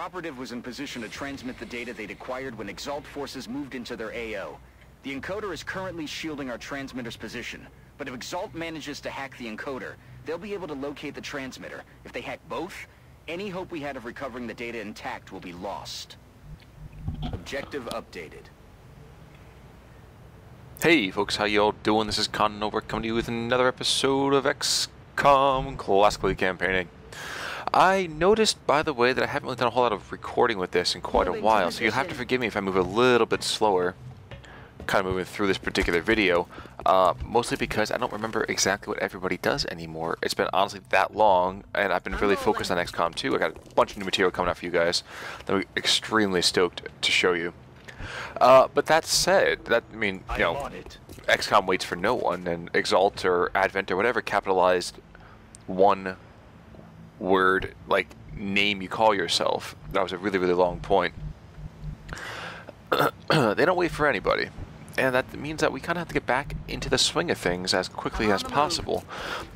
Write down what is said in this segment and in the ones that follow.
operative was in position to transmit the data they'd acquired when EXALT forces moved into their AO. The encoder is currently shielding our transmitter's position, but if EXALT manages to hack the encoder, they'll be able to locate the transmitter. If they hack both, any hope we had of recovering the data intact will be lost. Objective updated. Hey folks, how y'all doing? This is Connover coming to you with another episode of XCOM Classically Campaigning. I noticed, by the way, that I haven't really done a whole lot of recording with this in quite a while, so you'll have to forgive me if I move a little bit slower, kind of moving through this particular video, mostly because I don't remember exactly what everybody does anymore. It's been honestly that long, and I've been really focused on XCOM 2. I got a bunch of new material coming out for you guys that I'm extremely stoked to show you. But that said, you know, XCOM waits for no one, and EXALT or Advent or whatever capitalized one word, like, name you call yourself. That was a really, really long point. They don't wait for anybody. And that means that we kind of have to get back into the swing of things as quickly as possible.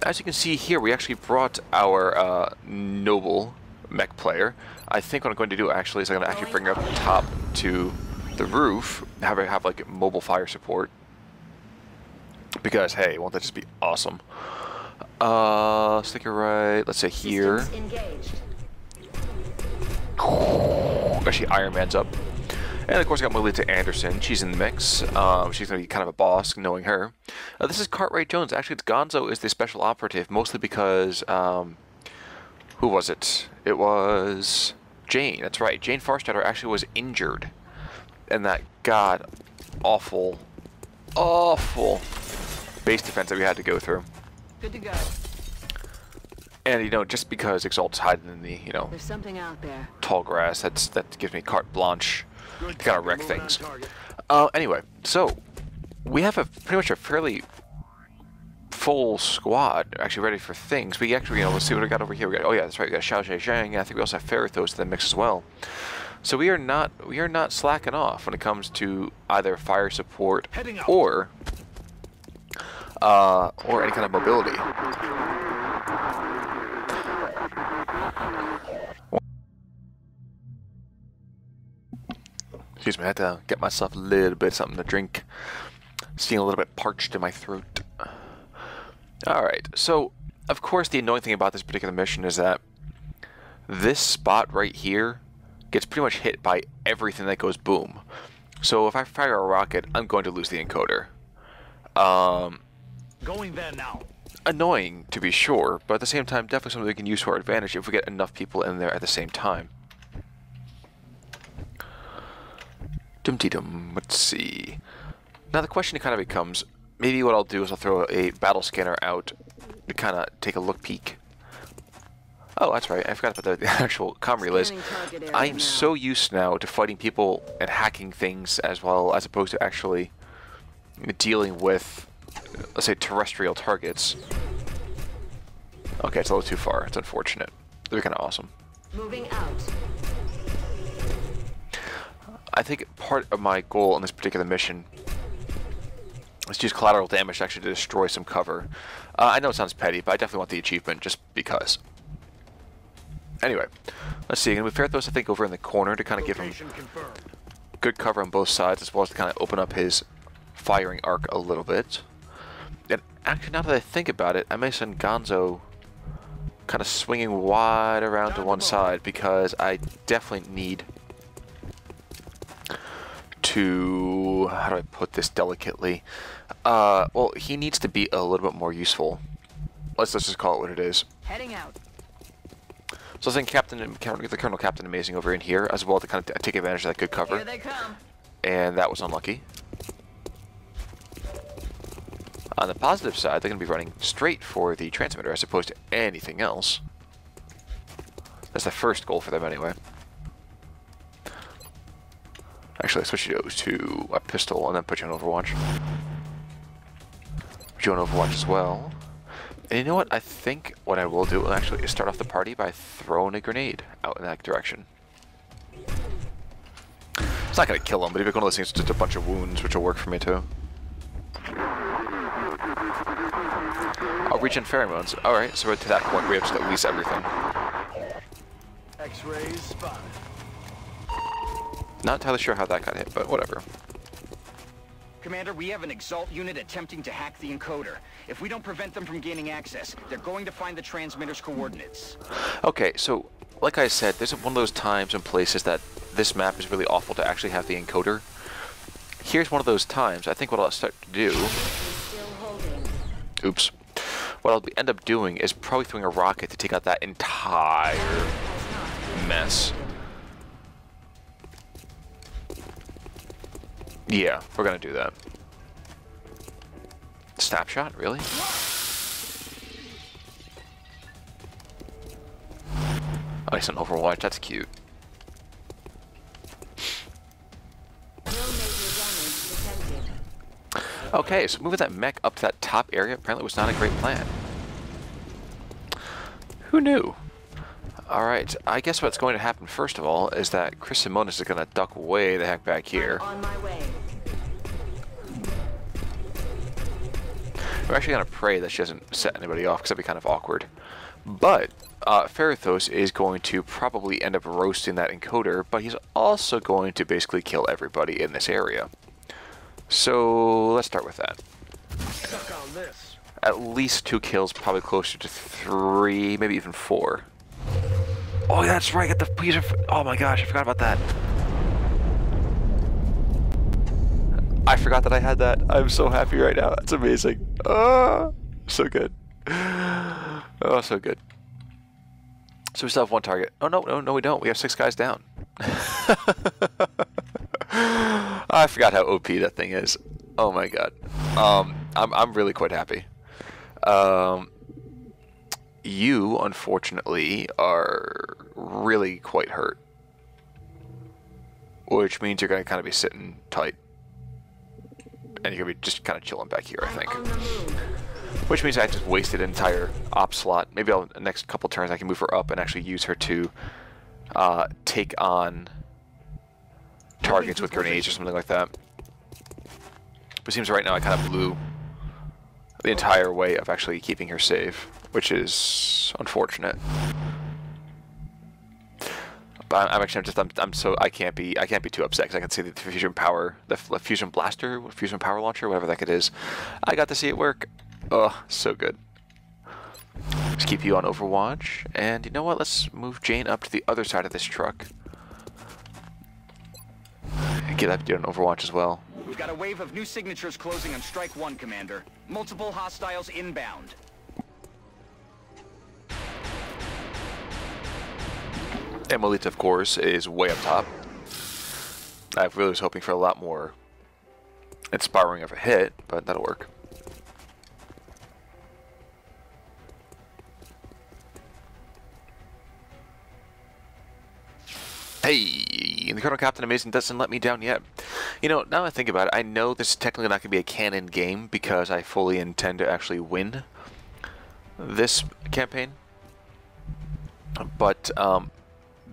As you can see here, we actually brought our noble mech player. I think what I'm going to do actually is I'm going to actually bring her up top to the roof, have like mobile fire support. Because hey, won't that just be awesome? Stick it right, let's say here. Actually, Ironman's up. And of course I got Melita Anderson, she's in the mix. She's going to be kind of a boss, knowing her. This is Cartwright Jones. Actually, it's Gonzo is the special operative, mostly because, who was it? It was Jane, that's right. Jane Farstatter actually was injured in that god-awful, awful base defense that we had to go through. Good to go. And, you know, just because EXALT's hiding in the, you know, there's something out there. Tall grass, that gives me carte blanche to kind of wreck things. Anyway, so we have pretty much a fairly full squad actually ready for things. We actually, you know, let's see what we got over here. We got, oh yeah, that's right, we got Xiao Zhejiang. I think we also have Ferrithos in the mix as well. So we are not slacking off when it comes to either fire support or any kind of mobility. Excuse me, I had to get myself a little bit of something to drink. Feeling a little bit parched in my throat. Alright, so of course the annoying thing about this particular mission is that this spot right here gets pretty much hit by everything that goes boom. So if I fire a rocket, I'm going to lose the encoder. Going there now. Annoying, to be sure, but at the same time, definitely something we can use to our advantage if we get enough people in there at the same time. Dum-dee-dum, let's see. Now the question kind of becomes, maybe what I'll do is I'll throw a battle scanner out to kind of take a look peek. Oh, that's right, I forgot about the actual comm relays. I am so used now to fighting people and hacking things as well, as opposed to actually dealing with, let's say, terrestrial targets. Okay, it's a little too far. It's unfortunate. They're kind of awesome. Moving out. I think part of my goal in this particular mission is to use collateral damage actually to destroy some cover. I know it sounds petty, but I definitely want the achievement just because. Anyway, let's see. And with Ferrithos, I think, over in the corner to kind of give him good cover on both sides, as well as to kind of open up his firing arc a little bit. And actually, now that I think about it, I may send Gonzo kind of swinging wide around to one side, because I definitely need to, how do I put this delicately? Well, he needs to be a little bit more useful. Let's just call it what it is. Heading out. So I think the Colonel Captain Amazing over in here, as well, to kind of take advantage of that good cover. Here they come. And that was unlucky. On the positive side, they're going to be running straight for the transmitter as opposed to anything else. That's the first goal for them anyway. Actually, I switch you to a pistol and then put you on Overwatch. Put you on Overwatch as well. And you know what? I think what I will do actually is start off the party by throwing a grenade out in that direction. It's not going to kill him, but if you're one of those things, it's just a bunch of wounds, which will work for me too. I'll reach in pheromones. Alright, so to that point we have to at least everything. X-rays spotted. Not entirely sure how that got hit, but whatever. Commander, we have an EXALT unit attempting to hack the encoder. If we don't prevent them from gaining access, they're going to find the transmitter's coordinates. Okay, so like I said, there's one of those times and places that this map is really awful to actually have the encoder. Here's one of those times. I think what I'll start to do... Oops. What I'll end up doing is probably throwing a rocket to take out that entire mess. Yeah, we're gonna do that. Snapshot, really? Oh, he's on Overwatch, that's cute. Okay, so moving that mech up to that top area apparently was not a great plan. Who knew? Alright, I guess what's going to happen first of all is that Chris Simonis is going to duck way the heck back here. On my way. We're actually going to pray that she doesn't set anybody off because that'd be kind of awkward. But Ferrithos is going to probably end up roasting that encoder, but he's also going to basically kill everybody in this area. So let's start with that. Suck on this. At least 2 kills, probably closer to 3, maybe even 4. Oh, that's right, get the piece of... Oh my gosh, I forgot about that. I forgot that I had that. I'm so happy right now. That's amazing. Oh, so good. Oh, so good. So we still have 1 target. Oh, no, we don't. We have 6 guys down. I forgot how OP that thing is. Oh my god. I'm really quite happy. You, unfortunately, are really quite hurt. Which means you're going to kind of be sitting tight. And you're going to be just kind of chilling back here, I think. Which means I just wasted an entire op slot. Maybe the next couple turns I can move her up and actually use her to take on targets with grenades or something like that. But it seems right now I kind of blew the entire way of actually keeping her safe, which is unfortunate. But I can't be too upset because I can see the fusion power, the fusion blaster, fusion power launcher, whatever that is. I got to see it work. Oh, so good. Let's keep you on Overwatch, and you know what? Let's move Jane up to the other side of this truck. Get that dude on Overwatch as well. We've got a wave of new signatures closing on Strike 1, Commander. Multiple hostiles inbound. Emolita, of course, is way up top. I really was hoping for a lot more inspiring of a hit, but that'll work. Hey, the Colonel Captain Amazing doesn't let me down yet. You know, now that I think about it, I know this is technically not going to be a canon game because I fully intend to actually win this campaign. But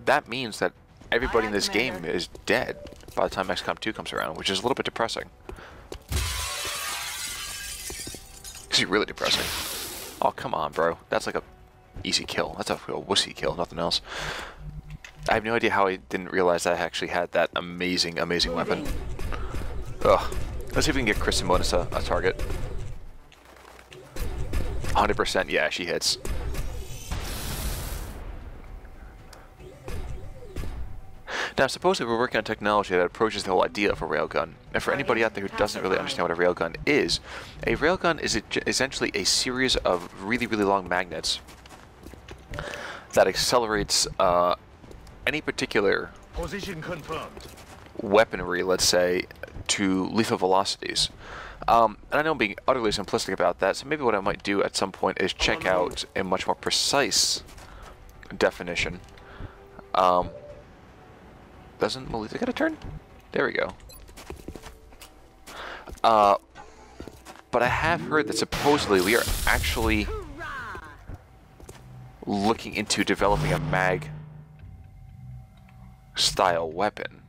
that means that everybody in this game is dead by the time XCOM 2 comes around, which is a little bit depressing. It's really depressing. Oh, come on, bro. That's like a easy kill. That's a wussy kill, nothing else. I have no idea how I didn't realize that I actually had that amazing, amazing weapon. Ugh. Let's see if we can get Chris Simonis a target. 100%, yeah, she hits. Now, supposedly we're working on technology that approaches the whole idea of a railgun. And for anybody out there who doesn't really understand what a railgun is essentially a series of really, really long magnets that accelerates any particular Position confirmed. weaponry, let's say, to lethal velocities. And I know I'm being utterly simplistic about that, so maybe what I might do at some point is check out a much more precise definition. Doesn't Melita get a turn? There we go. But I have heard that supposedly we are actually looking into developing a mag-style weapon.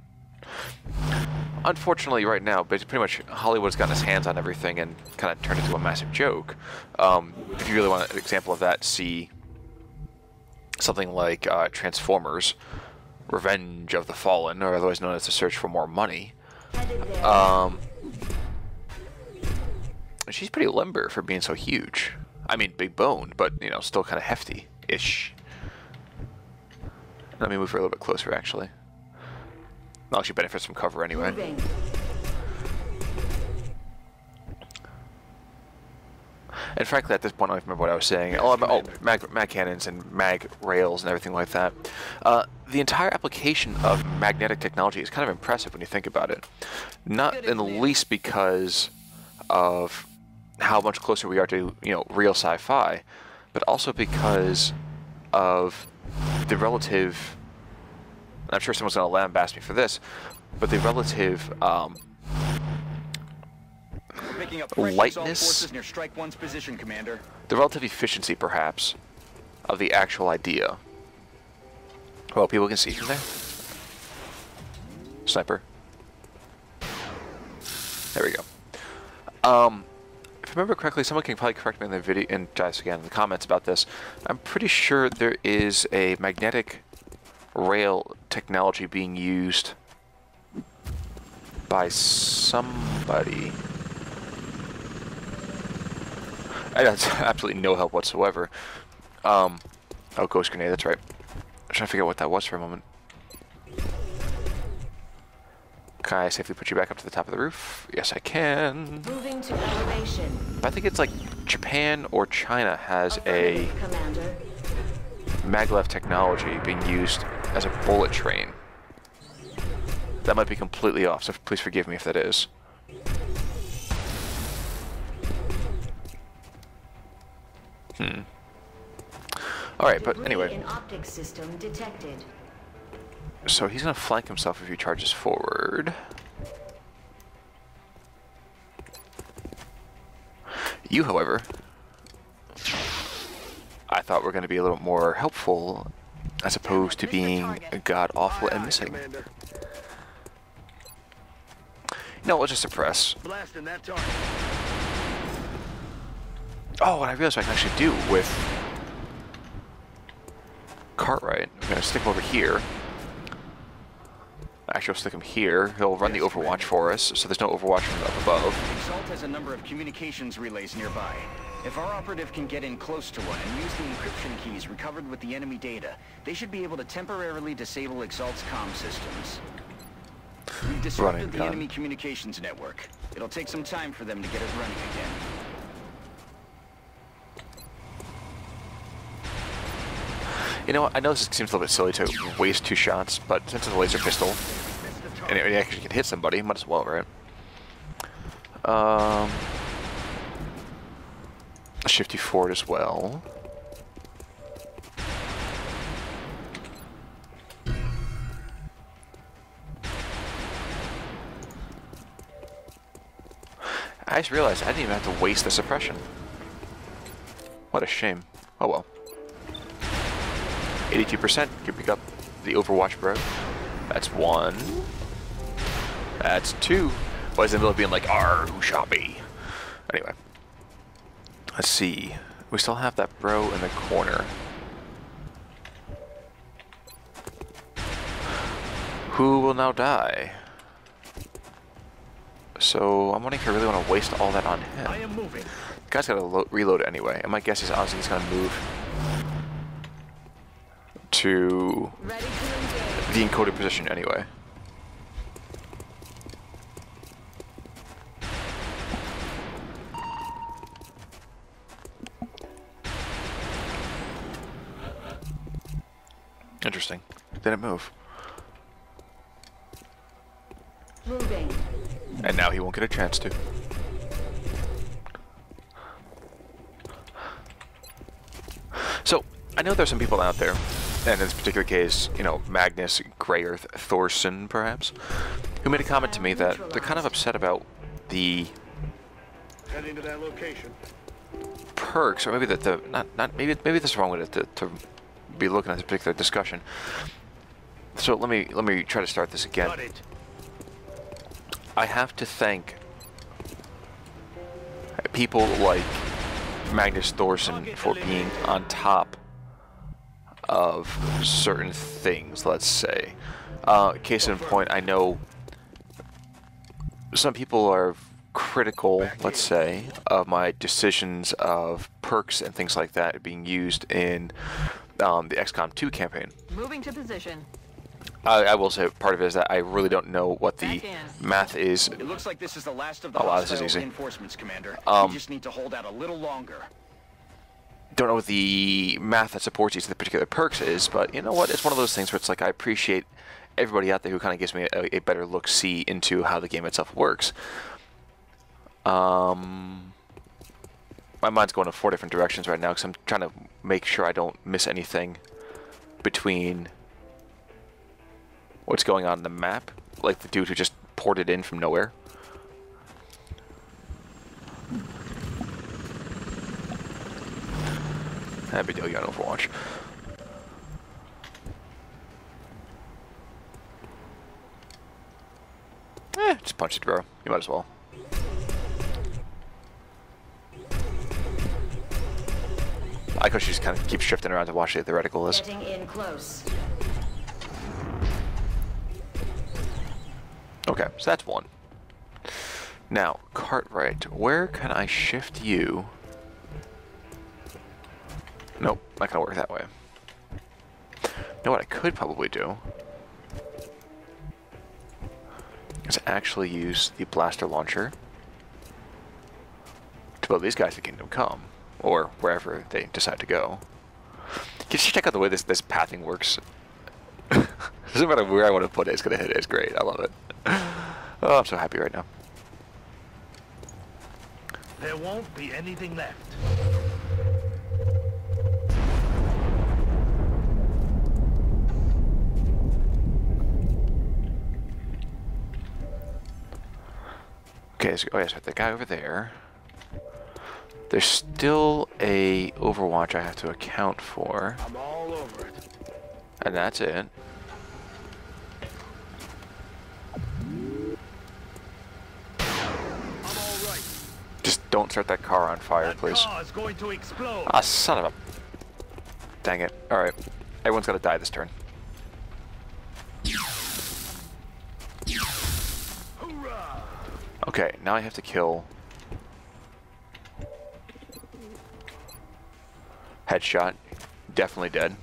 Unfortunately, right now, pretty much Hollywood's gotten its hands on everything and kind of turned it into a massive joke. If you really want an example of that, see something like Transformers, Revenge of the Fallen, or otherwise known as the Search for More Money. She's pretty limber for being so huge. I mean, big boned, but, you know, still kind of hefty-ish. Let me move her a little bit closer, actually. Well, she benefits from cover anyway. Moving. And frankly, at this point, I don't remember what I was saying. Mag cannons and mag rails and everything like that. The entire application of magnetic technology is kind of impressive when you think about it. Not in the least because of how much closer we are to, you know, real sci-fi, but also because of the relative, and I'm sure someone's going to lambaste me for this, but the relative Picking up lightness, forces near Strike One's position, Commander. the relative efficiency, perhaps, of the actual idea. Well, people can see from there. Sniper. There we go. If I remember correctly, someone can probably correct me in the video, and guys again in the comments about this. I'm pretty sure there is a magnetic rail technology being used by somebody. That's absolutely no help whatsoever. Oh, ghost grenade, that's right. I'm trying to figure out what that was for a moment. Can I safely put you back up to the top of the roof? Yes, I can. Moving to elevation. I think it's like Japan or China has a Affirmative, Commander. maglev technology being used as a bullet train. That might be completely off, so please forgive me if that is. Alright, but anyway. Debris in optic system detected. So he's going to flank himself if he charges forward. You, however, I thought were going to be a little more helpful as opposed to being god-awful and missing. No, we'll just suppress. Blasting that target. Oh, what I realized I can actually do with Cartwright. I'm going to stick him over here. Actually, I'll stick him here. He'll run the Overwatch for us, so there's no Overwatch from up above. EXALT has a number of communications relays nearby. If our operative can get in close to one and use the encryption keys recovered with the enemy data, they should be able to temporarily disable EXALT's comm systems. We've disrupted the enemy communications network. It'll take some time for them to get it running again. You know what, I know this seems a little bit silly to waste 2 shots, but since it's a laser pistol, and it actually can hit somebody, might as well, right? Shifty forward as well. I just realized I didn't even have to waste the suppression. What a shame. Oh well. 82% can pick up the Overwatch bro. That's 1. That's 2. But it's in the middle of being like, "Arr, who shot me?" Anyway. Let's see. We still have that bro in the corner. Who will now die? So I'm wondering if I really want to waste all that on him. I am moving. The guy's got to reload it anyway. And my guess is honestly he's going to move to Ready to engage. the encoded position anyway. Interesting. Didn't move. Moving. And now he won't get a chance to. So, I know there's some people out there, and in this particular case, you know, Magnus Greyearth Thorson, perhaps, who made a comment to me that they're kind of upset about the Heading to that location. perks, or maybe that the maybe this is wrong with it to be looking at this particular discussion. So let me try to start this again. Got it. I have to thank people like Magnus Thorson for being on top of certain things, let's say. Case in point, I know some people are critical, let's say, of my decisions of perks and things like that being used in the XCOM 2 campaign. Moving to position. I will say part of it is that I really don't know what the math is. It looks like this is the last of the Oh, wow, this is hostile easy. reinforcements, Commander. We just need to hold out a little longer. Don't know what the math that supports each of the particular perks is, but you know what? It's one of those things where it's like I appreciate everybody out there who kind of gives me a better look-see into how the game itself works. My mind's going in 4 different directions right now because I'm trying to make sure I don't miss anything between what's going on in the map, like the dude who just ported in from nowhere. Happy deal, you got Overwatch. Just punch it, bro. You might as well. I could just kind of keep shifting around to watch the theoretical list. Getting in close. Okay, so that's one. Now, Cartwright, where can I shift you? Nope, not gonna work that way. You know what I could probably do? Is actually use the blaster launcher to blow these guys to Kingdom Come, or wherever they decide to go. Can you check out the way this pathing works? Doesn't matter where I want to put it, it's gonna hit it. It's great. I love it. Oh, I'm so happy right now. There won't be anything left. Okay, so, oh yes, the guy over there. There's still a Overwatch I have to account for. I'm all over it. And that's it. I'm all right. Just don't start that car on fire, That please. car is going to explode. Ah, son of a... Dang it. Alright. Everyone's gotta die this turn. Hoorah! Okay, now I have to kill... Headshot. Definitely dead.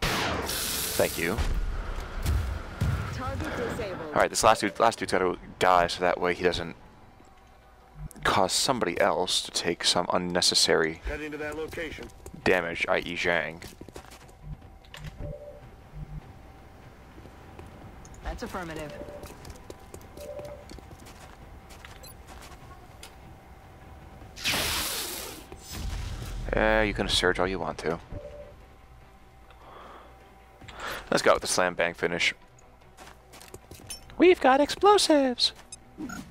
Thank you. Target disabled. Alright, this last dude's gotta die so that way he doesn't cause somebody else to take some unnecessary Heading to that location. damage, i.e. Zhang. That's affirmative. You can surge all you want to. Let's go with the slam bang finish. We've got explosives! Done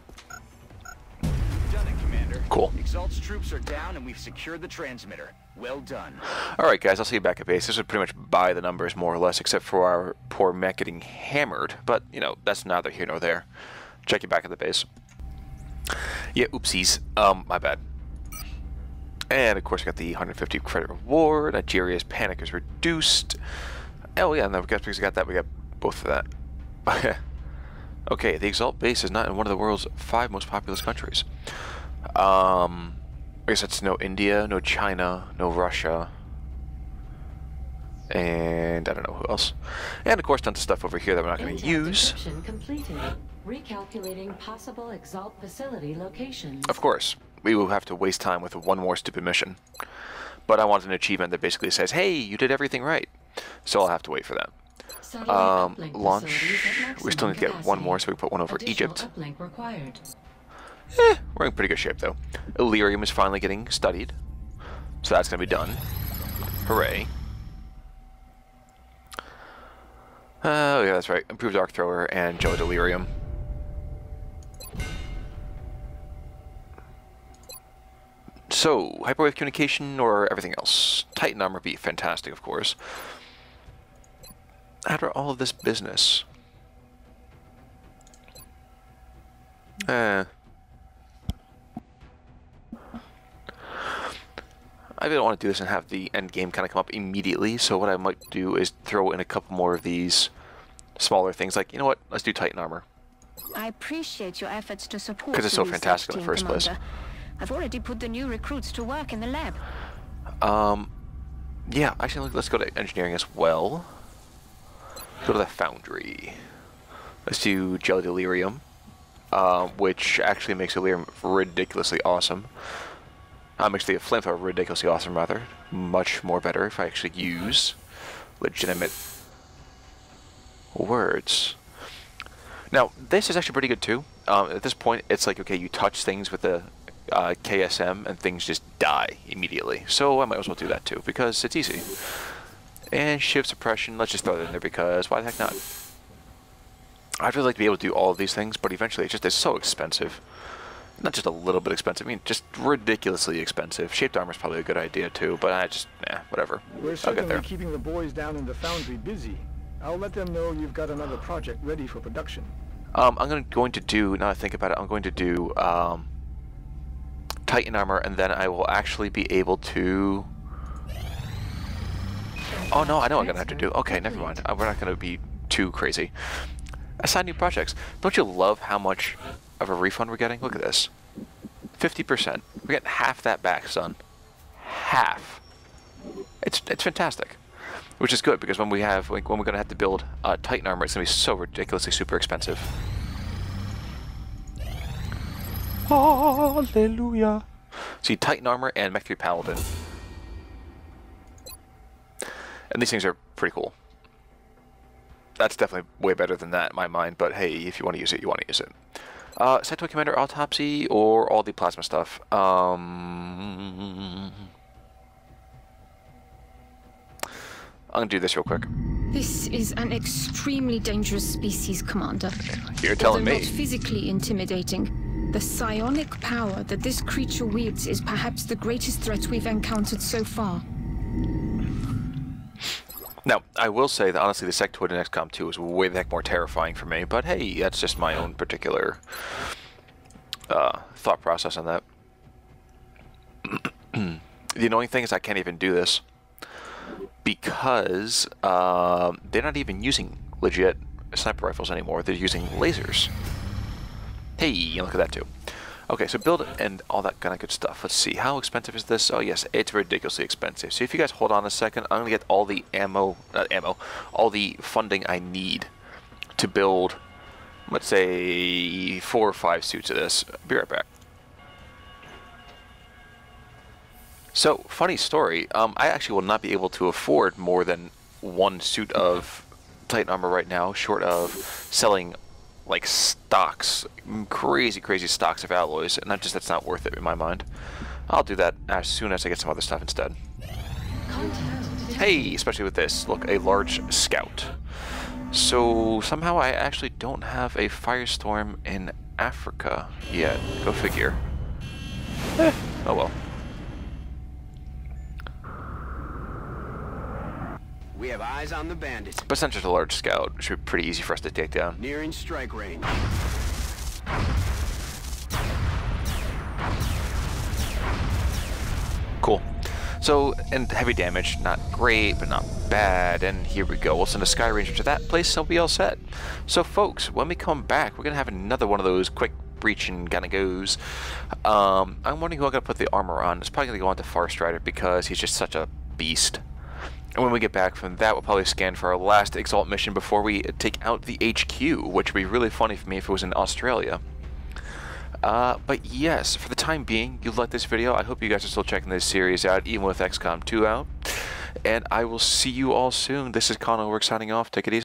it, Commander. Cool. EXALT's troops are down and we've secured the transmitter. Well done. Alright guys, I'll see you back at base. This would pretty much buy the numbers more or less, except for our poor mech getting hammered. But, you know, that's neither here nor there. Check you back at the base. Yeah, oopsies. My bad. And of course we got the 150 credit reward. Nigeria's panic is reduced. Oh yeah, and then because we got that, we got both of that. Okay, the EXALT base is not in one of the world's 5 most populous countries. I guess that's no India, no China, no Russia, and I don't know who else. And of course tons of stuff over here that we're not going to use. Decryption completed. Recalculating possible EXALT facility locations. Of course, we will have to waste time with one more stupid mission. But I want an achievement that basically says, hey, you did everything right. So I'll have to wait for that. Launch. We still need to get one more, so we can put one over Egypt. We're in pretty good shape, though. Illyrium is finally getting studied. So that's going to be done. Hooray. Oh, yeah, that's right. Improved Arc Thrower and Joe Delirium. So, hyperwave communication or everything else? Titan armor be fantastic, of course. After all of this business... I really don't want to do this and have the end game kind of come up immediately, so what I might do is throw in a couple more of these smaller things, like, you know what, let's do Titan armor. I appreciate your efforts to support 'Cause it's so the research fantastic in the team, first place. Commander. I've already put the new recruits to work in the lab. Yeah, actually, let's go to engineering as well. Go to the foundry. Let's do gel delirium, which actually makes delirium ridiculously awesome. Makes the flamethrower ridiculously awesome, rather. Much more better if I actually use legitimate words. Now, this is actually pretty good too. At this point, it's like, okay, you touch things with the KSM and things just die immediately. So I might as well do that too, because it's easy. And shift suppression, let's just throw that in there because why the heck not? I'd really like to be able to do all of these things, but eventually it's so expensive. Not just a little bit expensive, I mean, just ridiculously expensive. Shaped armor is probably a good idea too, but I just, whatever. We're I'll get certainly there. keeping the boys down in the foundry busy. I'll let them know you've got another project ready for production. I'm going to do, now that I think about it, I'm going to do Titan armor, and then I will actually be able to... Oh no, I know what I'm going to have to do. Okay, never mind. We're not going to be too crazy. Assign new projects. Don't you love how much of a refund we're getting? Look at this. 50%. We're getting half that back, son. Half. It's fantastic. Which is good, because when we're going to have to build Titan armor, it's going to be so ridiculously super expensive. Hallelujah. See, Titan armor and Mech 3 Paladin. And these things are pretty cool. That's definitely way better than that in my mind, but hey, if you want to use it, you want to use it. Cytoid Commander Autopsy or all the plasma stuff? I'm going to do this real quick. This is an extremely dangerous species, Commander. You're telling Although me. not physically intimidating, the psionic power that this creature wields is perhaps the greatest threat we've encountered so far. Now, I will say that honestly, the sectoid in XCOM 2 is way the heck more terrifying for me, but hey, that's just my own particular thought process on that. The annoying thing is I can't even do this because they're not even using legit sniper rifles anymore. They're using lasers. Hey, look at that too. Okay, so build and all that kind of good stuff. Let's see, how expensive is this? Oh yes, it's ridiculously expensive. So if you guys hold on a second, I'm gonna get all the all the funding I need to build, let's say, 4 or 5 suits of this. Be right back. So, funny story, I actually will not be able to afford more than 1 suit of Titan armor right now, short of selling like stocks, crazy stocks of alloys, and that's not worth it in my mind. I'll do that as soon as I get some other stuff instead. Hey, especially with this, look, a large scout. So somehow I actually don't have a firestorm in Africa yet. Go figure. Oh well. We have eyes on the bandits. But since it's a large scout, it should be pretty easy for us to take down. Nearing strike range. Cool. So, and heavy damage, not great, but not bad. And here we go. We'll send a Sky Ranger to that place, and we'll be all set. So, folks, when we come back, we're going to have another one of those quick breaching kind of goes. I'm wondering who I'm going to put the armor on. It's probably going to go on to Farstrider because he's just such a beast. And when we get back from that, we'll probably scan for our last EXALT mission before we take out the HQ, which would be really funny for me if it was in Australia. But yes, for the time being, you like this video. I hope you guys are still checking this series out, even with XCOM 2 out. And I will see you all soon. This is Conor signing off. Take it easy.